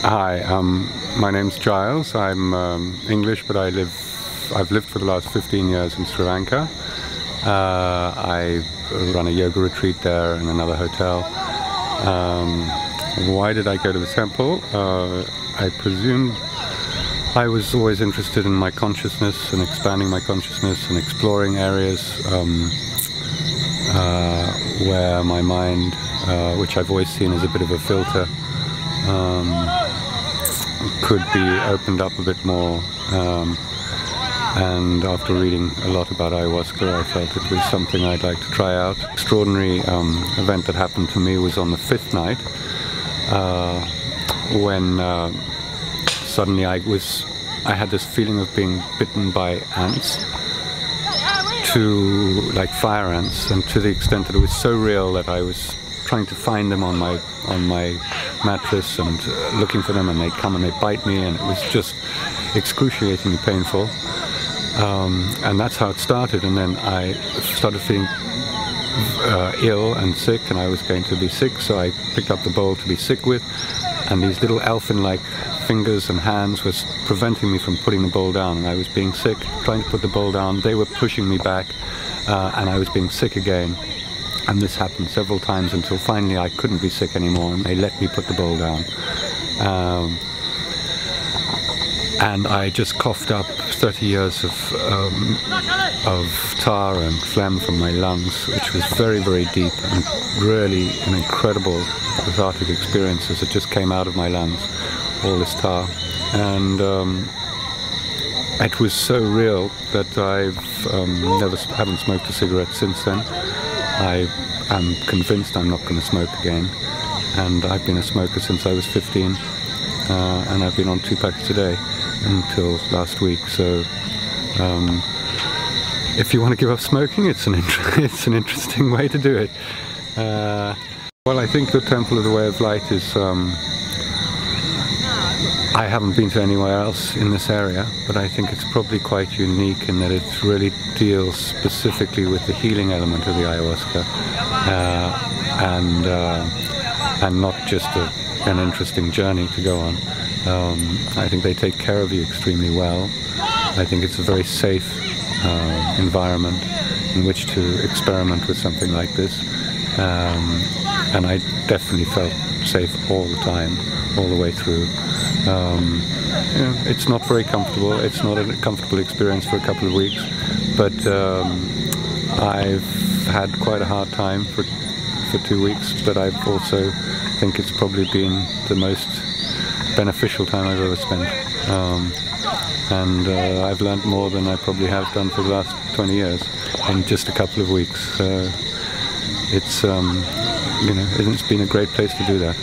Hi, my name's Giles. I'm English, but I've lived for the last 15 years in Sri Lanka. I run a yoga retreat there in another hotel. Why did I go to the temple? I presume I was always interested in my consciousness and expanding my consciousness and exploring areas where my mind, which I've always seen as a bit of a filter, could be opened up a bit more, and after reading a lot about ayahuasca, I felt it was something I'd like to try out. Extraordinary event that happened to me was on the 5th night, when suddenly I had this feeling of being bitten by ants, like fire ants, and to the extent that it was so real that I was trying to find them on my mattress and looking for them, and they'd come and they'd bite me, and it was just excruciatingly painful. And that's how it started. And then I started feeling ill and sick, and I was going to be sick, so I picked up the bowl to be sick with, and these little elfin-like fingers and hands was preventing me from putting the bowl down, and I was being sick, trying to put the bowl down. They were pushing me back, and I was being sick again. And this happened several times until finally I couldn't be sick anymore, and they let me put the bowl down. And I just coughed up 30 years of tar and phlegm from my lungs, which was very, very deep and really an incredible cathartic experience as it just came out of my lungs, all this tar. And it was so real that I haven't smoked a cigarette since then. I am convinced I'm not going to smoke again, and I've been a smoker since I was 15, and I've been on 2 packets a day until last week. So if you want to give up smoking, it's an interesting way to do it. Well, I think the Temple of the Way of Light is, I haven't been to anywhere else in this area, but I think it's probably quite unique in that it really deals specifically with the healing element of the ayahuasca, and not just an interesting journey to go on. I think they take care of you extremely well. I think it's a very safe environment in which to experiment with something like this, and I definitely felt safe all the time, all the way through. It's not very comfortable. It's not a comfortable experience for a couple of weeks, but I've had quite a hard time for 2 weeks, but I've also think it's probably been the most beneficial time I've ever spent, and I've learned more than I probably have done for the last 20 years in just a couple of weeks. It's been a great place to do that.